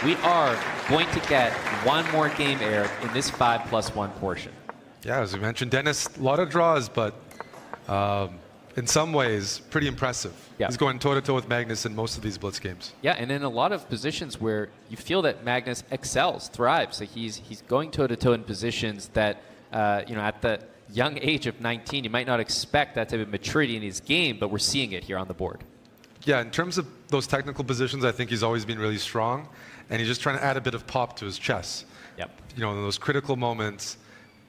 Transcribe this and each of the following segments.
we are going to get one more game aired in this 5+1 portion. Yeah, as we mentioned, Denis, a lot of draws, but in some ways, pretty impressive. Yeah. He's going toe-to-toe with Magnus in most of these Blitz games. Yeah, and in a lot of positions where you feel that Magnus excels, thrives. Like he's going toe-to-toe in positions that, at the young age of 19, you might not expect that type of maturity in his game, but we're seeing it here on the board. Yeah, in terms of those technical positions, I think he's always been really strong, and he's just trying to add a bit of pop to his chess. Yep. In those critical moments,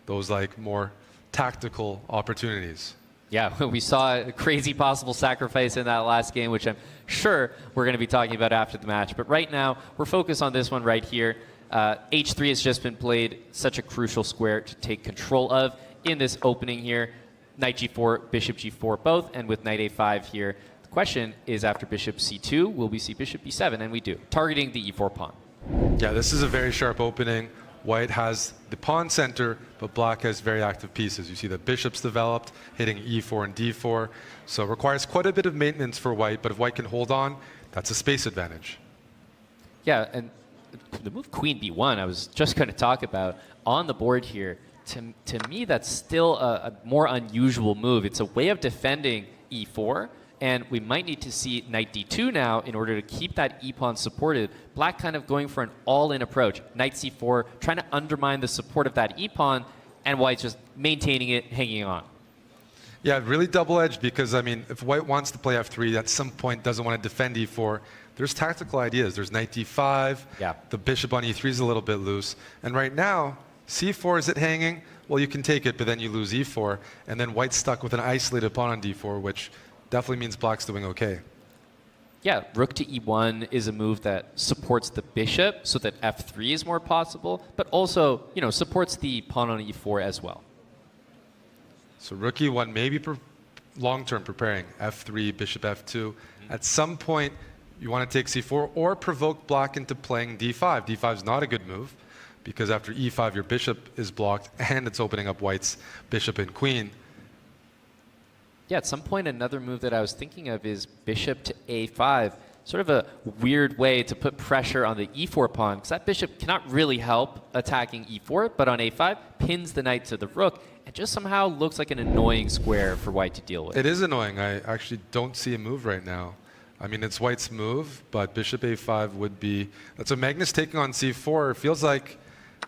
those like more tactical opportunities. Yeah, we saw a crazy possible sacrifice in that last game, which I'm sure we're going to be talking about after the match. But right now, we're focused on this one right here. H3 has just been played, such a crucial square to take control of in this opening here. Knight G4, Bishop G4 both, and with Knight A5 here. The question is, after Bishop C2, will we see Bishop B7? And we do, targeting the E4 pawn. Yeah, this is a very sharp opening. White has the pawn center, but Black has very active pieces. You see the bishops developed, hitting E4 and D4. So it requires quite a bit of maintenance for White, but if White can hold on, that's a space advantage. Yeah, and the move Queen B1, I was just going to talk about on the board here. To me, that's still a more unusual move. It's a way of defending E4. And we might need to see Knight D2 now in order to keep that E-pawn supported. Black kind of going for an all-in approach. Knight C4, trying to undermine the support of that E-pawn, and White just maintaining it, hanging on. Yeah, really double-edged because, I mean, if White wants to play F3, at some point doesn't want to defend E4, there's tactical ideas. There's Knight D5. Yeah. The bishop on E3 is a little bit loose. And right now, C4, is it hanging? Well, you can take it, but then you lose E4. And then White's stuck with an isolated pawn on D4, which definitely means Black's doing okay. Yeah, rook to E1 is a move that supports the bishop so that F3 is more possible, but also, supports the pawn on E4 as well. So rook E1, maybe long-term preparing F3, bishop F2. At some point, you want to take C4 or provoke Black into playing D5. D5 is not a good move because after E5, your bishop is blocked and it's opening up White's bishop and queen. Yeah, at some point, another move that I was thinking of is bishop to A5. Sort of a weird way to put pressure on the E4 pawn, because that bishop cannot really help attacking E4, but on A5, pins the knight to the rook, and just somehow looks like an annoying square for White to deal with. It is annoying. I actually don't see a move right now. I mean, it's White's move, but bishop A5 would be... So Magnus taking on C4 feels like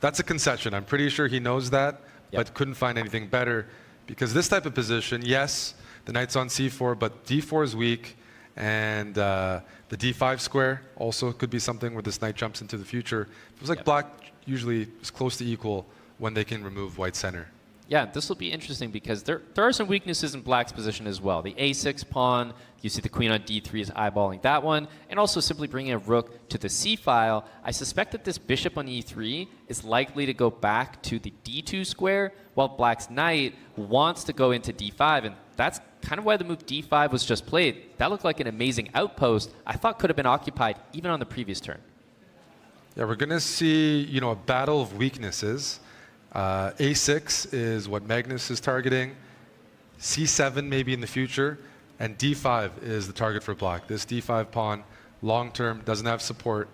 that's a concession. I'm pretty sure he knows that, but couldn't find anything better, because this type of position, yes, the knight's on C4, but D4 is weak, and the D5 square also could be something where this knight jumps into the future. It feels like Black usually is close to equal when they can remove White's center. Yeah, this will be interesting because there are some weaknesses in Black's position as well. The A6 pawn, you see the queen on D3 is eyeballing that one, and also simply bringing a rook to the C file. I suspect that this bishop on E3 is likely to go back to the D2 square, while Black's knight wants to go into D5, and that's kind of why the move D5 was just played. That looked like an amazing outpost I thought could have been occupied even on the previous turn. Yeah, we're going to see, a battle of weaknesses. A6 is what Magnus is targeting. C7 maybe in the future. And D5 is the target for Black. This D5 pawn, long-term, doesn't have support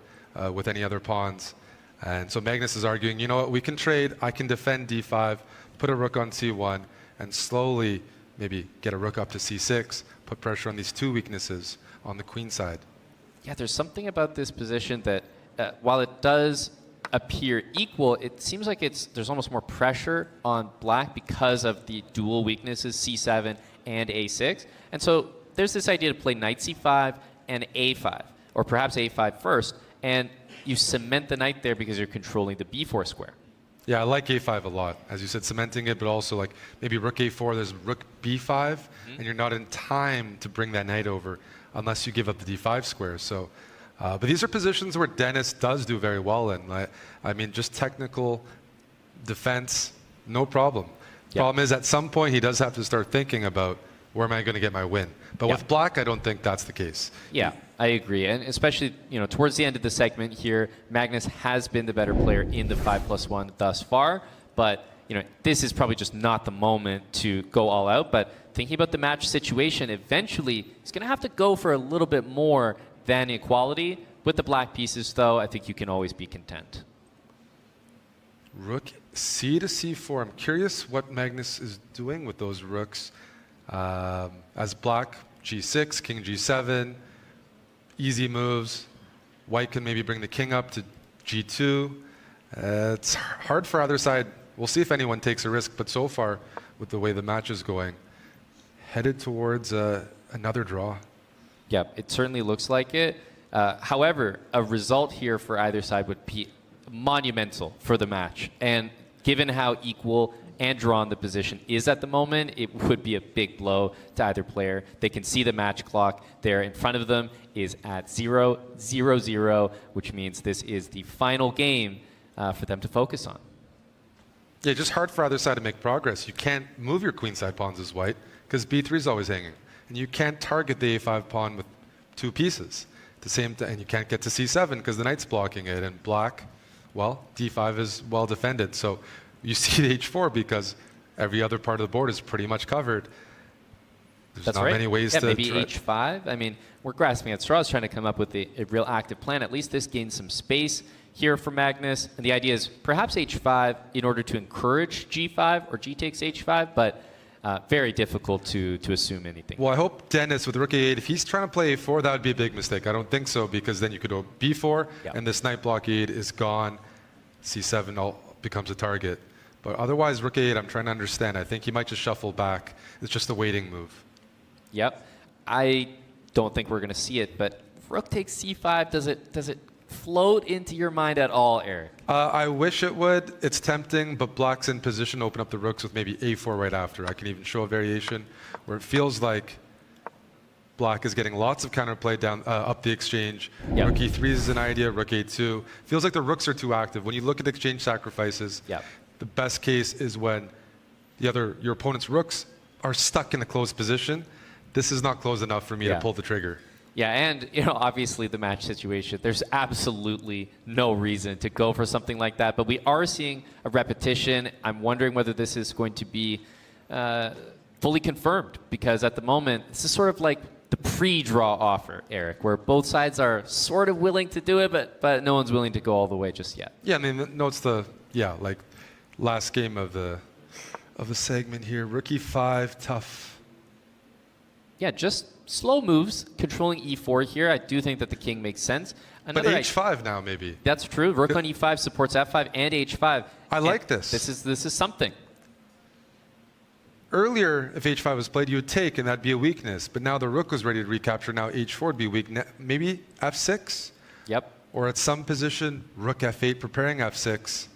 with any other pawns. And so Magnus is arguing, you know what, we can trade. I can defend D5, put a rook on C1, and slowly maybe get a rook up to C6, put pressure on these two weaknesses on the queen side. Yeah, there's something about this position that, while it does appear equal, it seems like there's almost more pressure on Black because of the dual weaknesses, C7 and A6. And so there's this idea to play knight C5 and A5, or perhaps A5 first, and you cement the knight there because you're controlling the B4 square. Yeah, I like A5 a lot. As you said, cementing it, but also like maybe rook A4, there's rook B5, and you're not in time to bring that knight over unless you give up the D5 square. So, but these are positions where Denis does do very well in. I mean, just technical defense, no problem. Problem is, at some point, he does have to start thinking about where am I going to get my win. But with Black, I don't think that's the case. Yeah, I agree. And especially, towards the end of the segment here, Magnus has been the better player in the 5+1 thus far. But, this is probably just not the moment to go all out. But thinking about the match situation, eventually, he's going to have to go for a little bit more than equality. With the black pieces, though, I think you can always be content. Rook C to C4. I'm curious what Magnus is doing with those rooks. As black, G6, King G7, easy moves. White can maybe bring the king up to G2. It's hard for either side. We'll see if anyone takes a risk, but so far, with the way the match is going, headed towards another draw. Yep, it certainly looks like it. However, a result here for either side would be monumental for the match. And given how equal and drawn the position is at the moment, it would be a big blow to either player. They can see the match clock there in front of them is at 0-0-0, which means this is the final game for them to focus on. Yeah, just hard for either side to make progress. You can't move your queenside pawns as white because B3 is always hanging. And you can't target the A5 pawn with 2 pieces. At the same time, and you can't get to C7 because the knight's blocking it. And black, well, D5 is well defended. So you see the H4 because every other part of the board is pretty much covered. There's That's not right. many ways yeah, to... maybe H5. I mean, we're grasping at straws trying to come up with a real active plan. At least this gains some space here for Magnus. And the idea is perhaps H5 in order to encourage G5 or G takes H5, but very difficult to assume anything. Well, I hope Denis with rook A8, if he's trying to play A4, that would be a big mistake. I don't think so because then you could go B4 and this knight blockade is gone. C7 all becomes a target. But otherwise, rook A8, I'm trying to understand. I think he might just shuffle back. It's just a waiting move. Yep. I don't think we're going to see it, but rook takes C5, does it float into your mind at all, Eric? I wish it would. It's tempting, but black's in position to open up the rooks with maybe A4 right after. I can even show a variation where it feels like black is getting lots of counterplay down up the exchange. Yep. Rook E3 is an idea, rook A2. Feels like the rooks are too active. When you look at exchange sacrifices, the best case is when your opponent's rooks are stuck in a closed position. This is not close enough for me to pull the trigger. Yeah, and obviously the match situation, there's absolutely no reason to go for something like that, but we are seeing a repetition. I'm wondering whether this is going to be fully confirmed, because at the moment, this is sort of like the pre-draw offer, Eric, where both sides are sort of willing to do it, but no one's willing to go all the way just yet. Yeah, I mean, no, it's like last game of the segment here. Rook E5, tough. Yeah, just slow moves, controlling E4 here. I do think that the king makes sense. But H5 now, maybe. That's true. Rook on E5 supports F5 and H5. I like this. This is something. Earlier, if H5 was played, you would take, and that'd be a weakness. But now the rook was ready to recapture. Now H4 would be weak. Maybe F6? Yep. Or at some position, rook F8, preparing F6.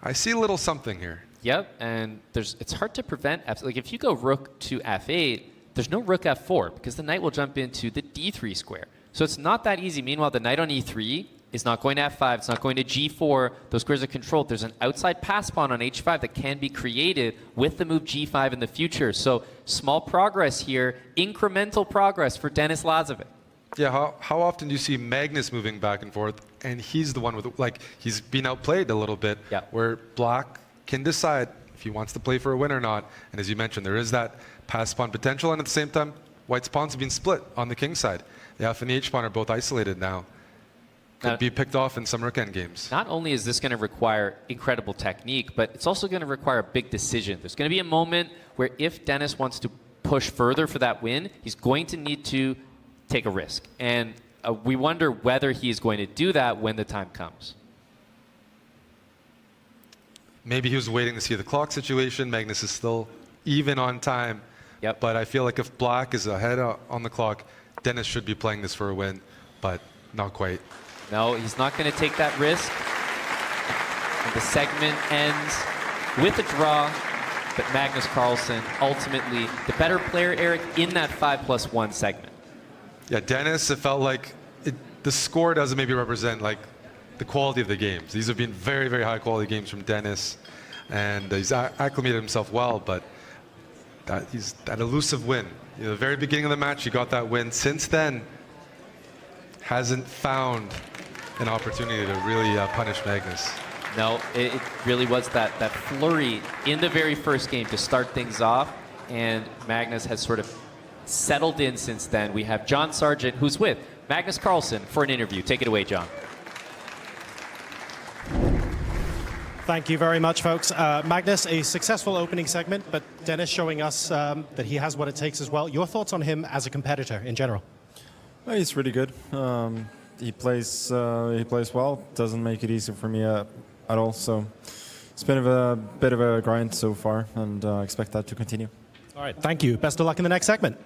I see a little something here. Yep, and it's hard to prevent F. Like if you go rook to F8, there's no rook F4 because the knight will jump into the D3 square. So it's not that easy. Meanwhile, the knight on E3 is not going to F5. It's not going to G4. Those squares are controlled. There's an outside pass pawn on H5 that can be created with the move G5 in the future. So small progress here, incremental progress for Denis Lazavik. Yeah, how often do you see Magnus moving back and forth, and he's the one with, he's been outplayed a little bit, where black can decide if he wants to play for a win or not. And as you mentioned, there is that pass pawn potential, and at the same time, white's pawns have been split on the king side. The F and the H pawn are both isolated now. Could be picked off in some rook end games. Not only is this going to require incredible technique, but it's also going to require a big decision. There's going to be a moment where if Denis wants to push further for that win, he's going to need to take a risk. And we wonder whether he is going to do that when the time comes. Maybe he was waiting to see the clock situation. Magnus is still even on time. Yep. But I feel like if black is ahead on the clock, Denis should be playing this for a win, but not quite. No, he's not going to take that risk. And the segment ends with a draw, but Magnus Carlsen ultimately the better player, Eric, in that 5+1 segment. Yeah, Denis, it felt like the score doesn't maybe represent the quality of the games. These have been very, very high quality games from Denis, and he's acclimated himself well, but he's that elusive win. The very beginning of the match, he got that win. Since then, hasn't found an opportunity to really punish Magnus. No, it really was that flurry in the very first game to start things off, and Magnus has sort of settled in since then. We have John Sargent, who's with Magnus Carlsen for an interview. Take it away, John. Thank you very much, folks. Magnus, a successful opening segment, but Denis showing us that he has what it takes as well. Your thoughts on him as a competitor in general? Well, he's really good. He plays well. Doesn't make it easy for me at all. So it's been a bit of a grind so far, and expect that to continue. All right, thank you. Best of luck in the next segment.